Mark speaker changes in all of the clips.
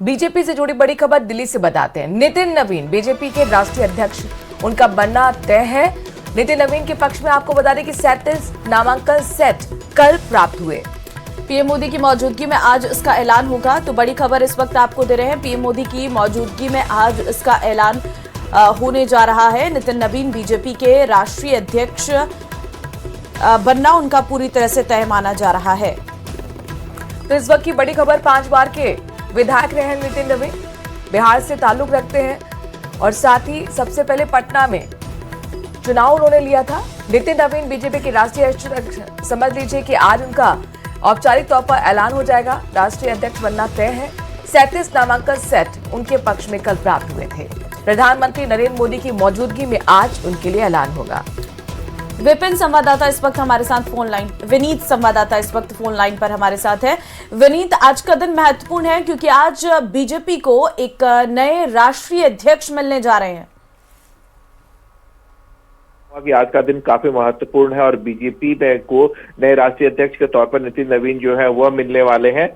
Speaker 1: BJP से जुड़ी बड़ी खबर दिल्ली से बताते हैं। नितिन नवीन बीजेपी के राष्ट्रीय अध्यक्ष उनका बनना तय है। नितिन नवीन के पक्ष में आपको बता दें कि 37 नामांकन सेट कल प्राप्त हुए।
Speaker 2: पीएम मोदी की मौजूदगी में आज इसका ऐलान होगा। तो बड़ी खबर इस वक्त आपको दे रहे हैं, पीएम मोदी की मौजूदगी में आज इसका ऐलान होने जा रहा है। नितिन नवीन बीजेपी के राष्ट्रीय अध्यक्ष बनना उनका पूरी तरह से तय माना जा रहा है।
Speaker 1: तो इस वक्त की बड़ी खबर, 5 बार के विधायक रहे हैं नितिन नवीन, बिहार से ताल्लुक रखते हैं और साथ ही सबसे पहले पटना में चुनाव उन्होंने लिया था। नितिन नवीन बीजेपी के राष्ट्रीय अध्यक्ष, समझ लीजिए कि आज उनका औपचारिक तौर पर ऐलान हो जाएगा। राष्ट्रीय अध्यक्ष बनना तय है। 37 नामांकन सेट उनके पक्ष में कल प्राप्त हुए थे। प्रधानमंत्री नरेंद्र मोदी की मौजूदगी में आज उनके लिए ऐलान होगा।
Speaker 2: विपिन संवाददाता इस वक्त हमारे साथ फोन लाइन, विनीत संवाददाता इस वक्त फोन लाइन पर हमारे साथ है। विनीत, आज का दिन महत्वपूर्ण है क्योंकि आज बीजेपी को एक नए राष्ट्रीय अध्यक्ष मिलने जा रहे हैं।
Speaker 3: आज का दिन काफी महत्वपूर्ण है और बीजेपी को नए राष्ट्रीय अध्यक्ष के तौर पर नितिन नवीन जो है वह मिलने वाले हैं।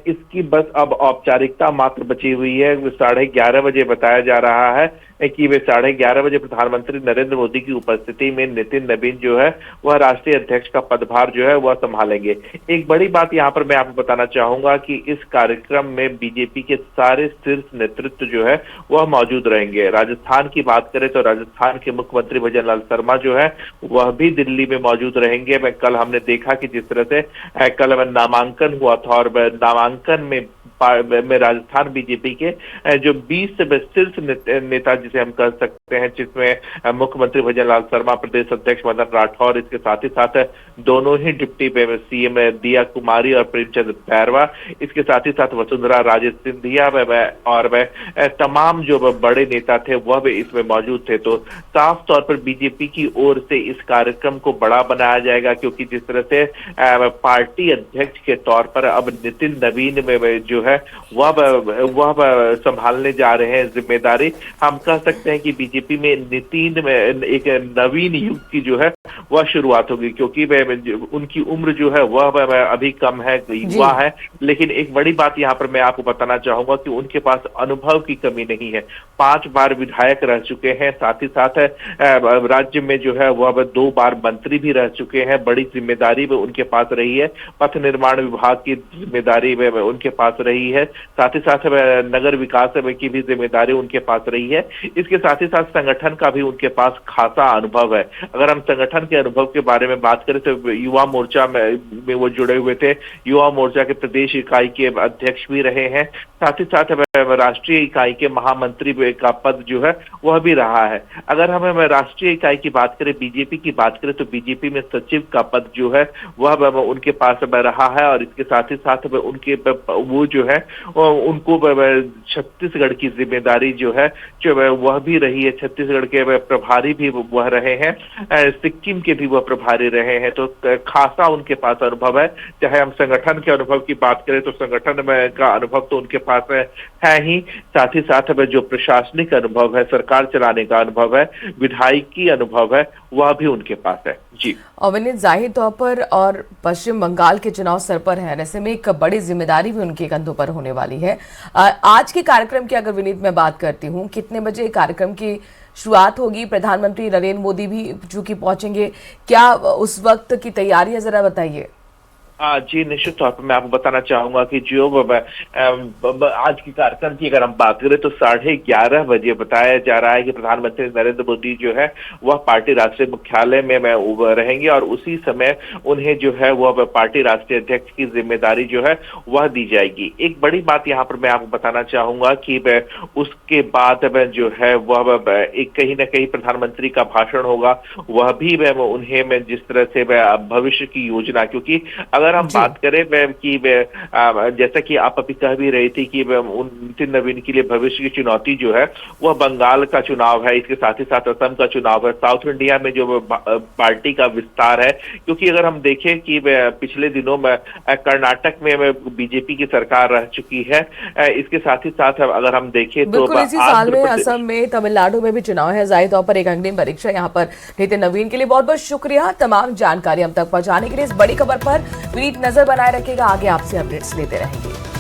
Speaker 3: इसकी बस अब औपचारिकता मात्र बची हुई है। 11:30 बजे बताया जा रहा है कि वे 11:30 बजे प्रधानमंत्री नरेंद्र मोदी की उपस्थिति में नितिन नवीन जो है वह राष्ट्रीय अध्यक्ष का पदभार जो है वह संभालेंगे। एक बड़ी बात यहाँ पर मैं आपको बताना चाहूंगा कि इस कार्यक्रम में बीजेपी के सारे शीर्ष नेतृत्व जो है वह मौजूद रहेंगे। राजस्थान की बात करें तो राजस्थान के मुख्यमंत्री भजन लाल शर्मा जो है वह भी दिल्ली में मौजूद रहेंगे। कल हमने देखा कि जिस तरह से कल नामांकन हुआ था और नामांकन में राजस्थान बीजेपी के जो 20 शीर्ष नेता जिसे हम कह सकते हैं, जिसमें मुख्यमंत्री भजन लाल शर्मा, प्रदेश अध्यक्ष मदन राठौर, इसके साथ ही साथ दोनों ही डिप्टी सीएम दिया कुमारी और प्रेमचंद बैरवा, इसके साथ ही साथ वसुंधरा राजे सिंधिया और तमाम जो बड़े नेता थे वह भी इसमें मौजूद थे। तो साफ तौर पर बीजेपी की ओर से इस कार्यक्रम को बड़ा बनाया जाएगा क्योंकि जिस तरह से पार्टी अध्यक्ष के तौर पर अब नितिन नवीन में जो है वह संभालने जा रहे हैं जिम्मेदारी। हम कह सकते हैं कि बीजेपी में नितिन में एक नवीन युग की जो है वह शुरुआत होगी क्योंकि उनकी उम्र जो है वह अभी कम है, युवा है। लेकिन एक बड़ी बात यहाँ पर मैं आपको बताना चाहूंगा कि उनके पास अनुभव की कमी नहीं है। 5 बार विधायक रह चुके हैं, साथ ही साथ राज्य में जो है वह 2 बार मंत्री भी रह चुके हैं। बड़ी जिम्मेदारी में उनके पास रही है, पथ निर्माण विभाग की जिम्मेदारी में उनके पास रही है, साथ ही साथ नगर विकास की भी जिम्मेदारी उनके पास रही है। इसके साथ ही साथ संगठन का भी उनके पास खासा अनुभव है। अगर हम संगठन के अनुभव के बारे में बात करें तो युवा मोर्चा में वो जुड़े हुए थे, युवा मोर्चा के प्रदेश इकाई के अध्यक्ष भी रहे हैं, साथ ही साथ राष्ट्रीय इकाई के महामंत्री का पद जो है वह भी रहा है। अगर हम राष्ट्रीय इकाई की बात करें, बीजेपी की बात करें तो बीजेपी में सचिव का पद जो है वह उनके पास रहा है और इसके साथ ही साथ उनके वो जो है उनको छत्तीसगढ़ की जिम्मेदारी जो है वह भी रही है। छत्तीसगढ़ के प्रभारी भी वह रहे हैं, सिक्किम के भी वह प्रभारी रहे हैं। तो खासा उनके पास अनुभव है। चाहे हम संगठन के अनुभव की बात करें तो संगठन में का अनुभव तो उनके पास है ही, साथ ही साथ जो प्रशासनिक अनुभव है, सरकार चलाने का अनुभव है, विधायकी अनुभव है, वह भी उनके पास है। जी
Speaker 1: और विनीत, जाहिर तौर पर और पश्चिम बंगाल के चुनाव सर पर है, ऐसे में एक बड़ी जिम्मेदारी भी उनके कंधों पर होने वाली है। आज के कार्यक्रम की अगर विनीत मैं बात करती हूँ, कितने बजे कार्यक्रम की शुरुआत होगी? प्रधानमंत्री नरेंद्र मोदी भी चूंकि पहुंचेंगे, क्या उस वक्त की तैयारी है, जरा बताइए।
Speaker 3: जी निश्चित तौर पर मैं आपको बताना चाहूंगा कि जो आज के कार्यक्रम की अगर हम बात करें तो 11:30 बजे बताया जा रहा है कि प्रधानमंत्री नरेंद्र मोदी जो है वह पार्टी राष्ट्रीय मुख्यालय में रहेंगे और उसी समय उन्हें जो है वह पार्टी राष्ट्रीय अध्यक्ष की जिम्मेदारी जो है वह दी जाएगी। एक बड़ी बात यहाँ पर मैं आपको बताना चाहूंगा कि उसके बाद जो है वह एक कहीं ना कहीं प्रधानमंत्री का भाषण होगा, वह भी उन्हें जिस तरह से भविष्य की योजना, क्योंकि अगर हम बात करें कि जैसा कि आप अभी कह भी रही थी कि नितिन नवीन के लिए भविष्य की चुनौती जो है वह बंगाल का चुनाव है, इसके साथ ही साथ असम का चुनाव है, साउथ इंडिया में जो पार्टी का विस्तार है। क्योंकि अगर हम देखें कि पिछले दिनों में कर्नाटक में बीजेपी की सरकार रह चुकी है, इसके साथ ही साथ अगर हम देखें तो
Speaker 1: इसी साल में असम में, तमिलनाडु में भी चुनाव है। जाहिर तौर पर एक अग्निम परीक्षा यहाँ पर नितिन नवीन के लिए। बहुत बहुत शुक्रिया तमाम जानकारी हम तक पहुंचाने के लिए। इस बड़ी खबर पर विनीत नजर बनाए रखेगा, आगे आपसे अपडेट्स लेते रहेंगे।